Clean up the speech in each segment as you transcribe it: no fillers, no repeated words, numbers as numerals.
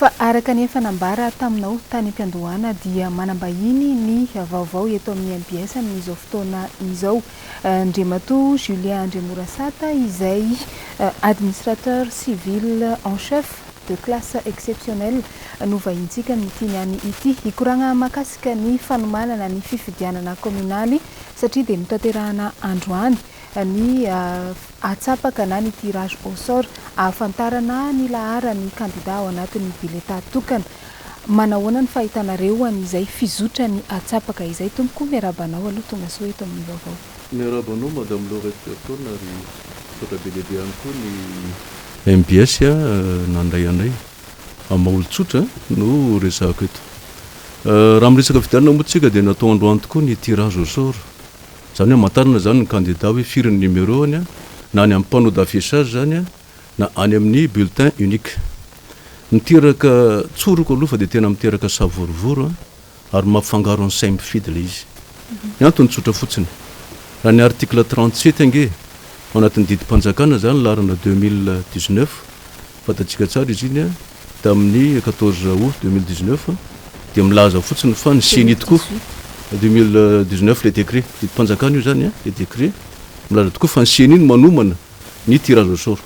Fa araka ny fanambara taminao tany am-piandohana dia manambahiny ny vaovao eto amin'ny MPS amin'izao fotoana izao. Andriamatoa Julien Andremorasata izay administrateur civil en chef de classe exceptionnelle no vahintsika n'ity niany ity hikoragna makasika ny fanomanana ny fifidianana kominaly satria dia notanterahana androany ny atsapaka na ny tirage au sort ahafantarana ny laharan'ny kandida ao anatin'ny bileta tokana. Manahoana ny fahitanareo an'izay fizotra ny atsapaka izay tompoko miarabanao aloha tonga soa eto amin'ny vaovao. Miarabanao madame le recteur ary sota be lehibe ihany koa ny MPS nandray anay amin'ny olon-tsotra no resako eto. Raha miresaka fidianana moa tsika dia natao androany tokoa ny tirage au sort. Zany hoe mantarina zany ny candidat hoe firy ny numéroany na any amin'ny panneau d'affichage zany na any amin'ny bulletin unique. Miteraka tsoroko aloha fa dia tena miteraka savorovoro ary mampifangaro ny saina mpifidy ilay izy. Ny antony tsotra fotsiny. Raha ny article 37 ange ao anatin'ny didim-panjakana zany larana 2019 fantatsika tsara izy iny tamin'ny 14 août 2019 dia milaza fotsiny fa ny siny tokoa 2019 le décret didim-panjakana io zany le décret milaza tokoa fa ny siny iny manomana ny tirage au sort.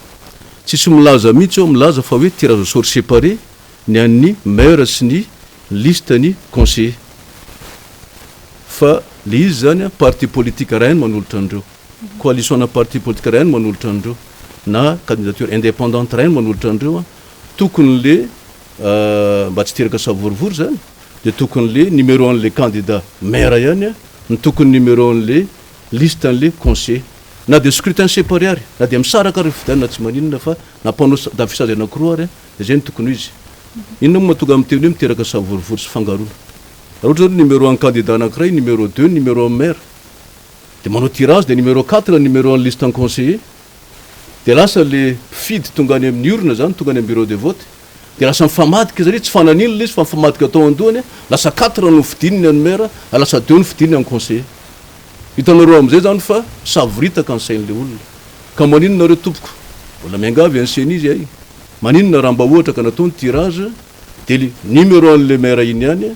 Tsisy milaza mihitsy eo milaza fa hoe tirage au sort séparé ny an'ny maire sy ny liste ny conseiller. Fa le izy zany parti politique ray ny manolotra andreo, coalition na parti politique ray ny manolotra andreo na candidature indépendante ray ny manolotra andreo tokony le mba tsy teraka savorovoro zany dia tokony le numéro an'le candidat maire ihany ny tokony numéro an'le liste an'le conseiller na dia scrutin séparé ary na dia misaraka ary fidianana tsy maninona fa na panneau d'affichage anankiroa ary dia zay ny tokony izy. Inona moa mahatonga amin'ny teny hoe miteraka savorovoro sy fangarona. Raha ohatra zany numéro 1 candidat anankiray, numéro 2 numéro 1 maire dia manao tirage dia numéro 4 numéro 1 liste en conseiller dia lasa le mpifidy tonga any amin'ny urne zany tonga any amin'ny bureau de vote dia lasa mifamadika zany tsy fanan'inona le izy fa mifamadika atao andohany lasa 4 no fidininy any maire lasa 2 no fidininy any conseiller. Hitanareo amin'izay zany fa savoritaka ny sain'le olona ka maninona nareo tompoko mbola miangavy anseny izy ay maninona raha mba ohatra ka natao ny tirage dia le numéro an'le maire iny ihany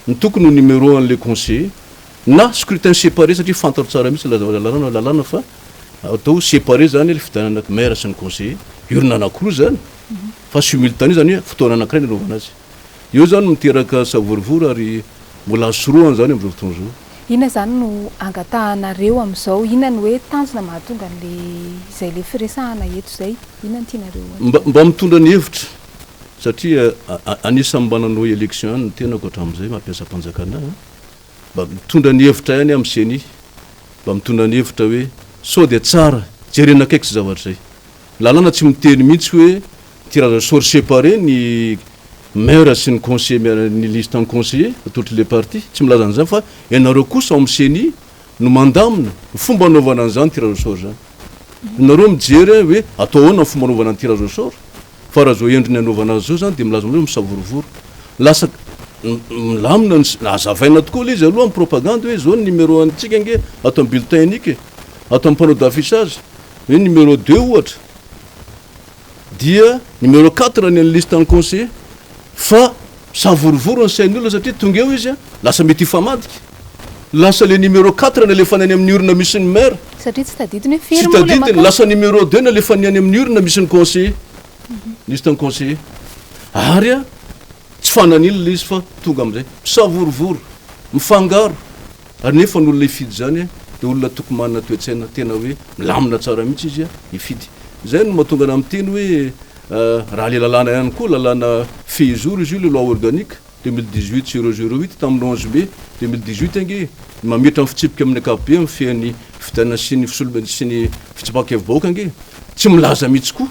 ny tokony numéro an'le conseiller na scrutin séparé satria fantaro tsara mihitsy lalàna fa atao séparé zany le fidianana maire sy ny conseiller urne anankiroa zany fa simultané zany hoe fotoana anankiray ny anaovana azy. Io zany miteraka savorovoro ary mbola soroany zany amin'izao fotoana izao. Ina zany no angatahanareo amin'izao, ina ny hoe tanjona mahatonga le izay le firesahana eto izay, ina ny tianareo? Mba mitondra ny hevitra satria anisan'ny mba nanao élection ihany ny tenako hatramin'izay mampiasa mpanjakana mba mitondra ny hevitra ihany amin'ny seny mba mitondra ny hevitra hoe sao dia tsara jerena akaiky sy zavatra zay. Lalàna tsy miteny mihitsy hoe tirage au sort séparé ny maire sy ny conseiller ny liste en conseiller toutes les parties tsy milaza an'izany fa ianareo kosa ao amin'ny seny no mandamina ny fomba anaovana an'izany tirage au sort zany. Nareo mijery hoe atao ahoana ny fomba anaovana ny tirage au sort fa raha zao endriny anaovana azy zao zany dia milaza amin'ireo misavorovoro lasa milamina azavaina tokoa le izy aloha amin'ny propagande hoe zao ny numéro antsika nge atao amin'ny bulletin unique atao amin'ny panneau d'affichage hoe numéro 2 ohatra dia numéro 4 ny an'ny liste en conseiller fa savorovoro ny sain'olona satria tonga eo izy lasa mety hifamadika lasa le numéro 4 nalefany any amin'ny urne misy ny maire satria tsy tadidiny hoe tsy tadidiny lasa numéro 2 nalefany any amin'ny urne misy ny conseiller liste en conseiller ary tsy fanan'inona le izy fa tonga amin'izay misavorovoro mifangaro ary nefa ny olona hifidy zany dia olona tokony manana toetsaina tena hoe milamina tsara mihitsy izy hifidy. Zay no mahatonga ana amin'ny teny hoe raha le lalàna ihany koa lalàna fait jour izy io le loi organique 2018/008 tamin'ny 11 mai 2018 ange mametra amin'ny fitsipika amin'ny ankapobeny amin'ny fean'ny fidianana sy ny sy ny fitsipaka-kevi-bahoaka ange tsy milaza mihitsy koa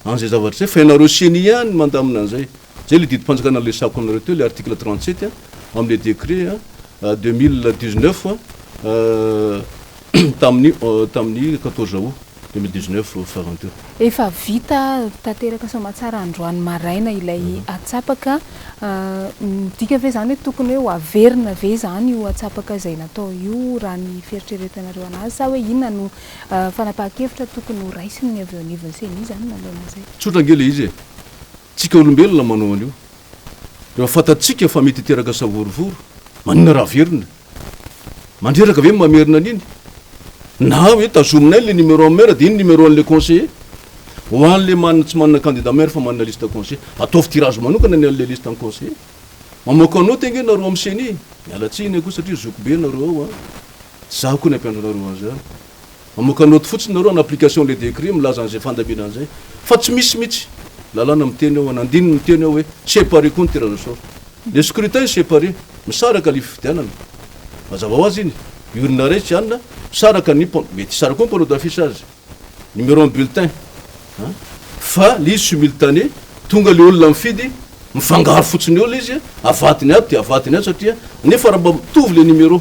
an'izay zavatra zay fa ianareo seny ihany mandamina an'izay. Zay le didim-panjakana le sako anareo teo le article 37 amin'ny décret 2019 tamin'ny 14 août 2019 farantoa. Efa vita tanteraka somatsara androany maraina ilay atsapaka dika ve zany hoe tokony hoe averina ve zany io atsapaka izay natao io raha ny fieritreretanareo anazy sa hoe inona no fanapahan-kevitra tokony ho raisiny ny avy eo anivon'ny seny zany nalona zay? Tsotra ange le izy tsika olombelona manao an'io rehefa fatatsika fa mety teraka savorovoro manina raha verina mandreraka ve mamerina an'iny na hoe tazominay le numéro en maire de iny numéro an'le conseiller ho an'le manina tsy manana candidat maire fa manana liste conseiller ataovy tirage manokana ny an'le liste en conseiller mamoaka anao tenge nareo amin'ny seny mialatsiny koa satria zoko be nareo ao a za koa ny ampiandronareo an'zany mamoaka anoty fotsiny nareo en application le décret milaza an'izay fandamina an'izay fa tsy misy mihitsy lalàna miteny ao nandininy miteny ao hoe séparé koa ny tirage au sort le scrutin séparé misaraka le fifidianana mazava ho azy iny urne ray tsy anina misaraka ny mety sara koa panneau d'affichage numéro en bulletin fa le izy simultané tonga le olona mifidy mifangaro fotsiny eo le izy avatiny aby de avatiny aby satria nefa raha mba mitovy le numéro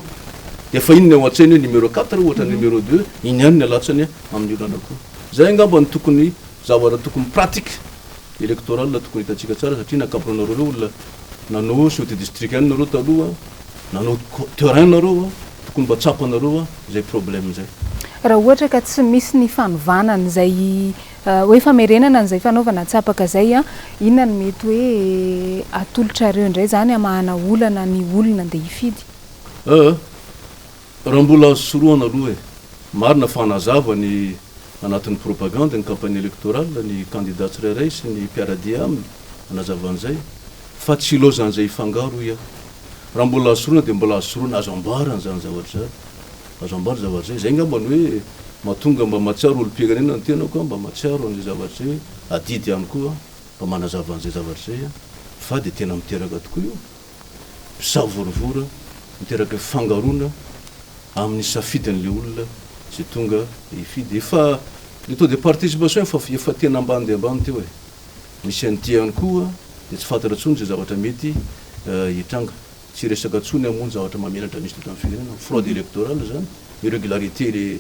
de fa iny ny ao an-tsainy hoe numéro 4 ohatra numéro 2 iny ihany ny alatsany amin'ny olana koa zay angamba ny tokony zavatra tokony pratique électoral tokony hitatsika tsara satria nakaporanareo le olona nanao sauté district any nareo taloha nanao terrain nareo tokony mba tsapanareo zay problème zay raha ohatra ka tsy misy ny fanovanana zay hoe famerenana n'izay fanaovana tsapaka zay a inona ny mety hoe atolotrareo indray zany amahana olana ny olona andeha hifidy raha mbola azo soroana aloha e marina fanazava ny anatin'ny propagande ny campagne électorale ny candidat tsirairay sy ny mpiaradia aminy anazavan'izay fa tsy ilozan'izay ifangaro ia raha mbola azo soroana de mbola azo soroana azo amboarana zany zavatra zany azo amboary zavatra zay zay ngambany hoe mahatonga mba matsiaro olo-pirenena ny tena koa mba matsiaro an'zay zavatra zay adidy ihany koa mba manazava an'izay zavatra zay fa de tena miteraka tokoa io mpisavorovora miteraka fifangarona amin'ny safidin'le olona zay tonga ifidy efa le taux de participation efa tena ambany de ambany teo e misy an'ity ihany koa de tsy fantatra tsony zay zavatra mety hitranga tsy resaka tsony amony zavatra mamelatra misy teto amin'ny firenena fraude électorale zany irrégularité le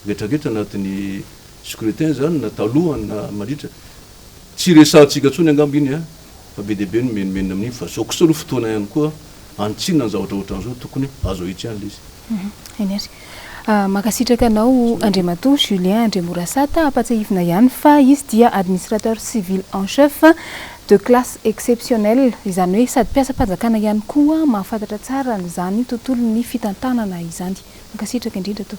retraretra anatin'ny scrutin zany na talohany na mandritra tsy resantsika tsony angamba iny fa be deabe no menomenina amin'iny fa zao kosa aloha fotoana ihany koa antsinona ny zavatra ohatran'izao tokony azo ahitsy ihany le izy enery makasitraka anao Andriamatoa Julien Andremorasata apatsahivina ihany fa izy dia administrateur civil en chef de classe exceptionnelle izany hoe sady mpiasa-panjakana ihany koa mahafantatra tsara n'izany tontolo ny fitantanana izany makasitraka indrindra to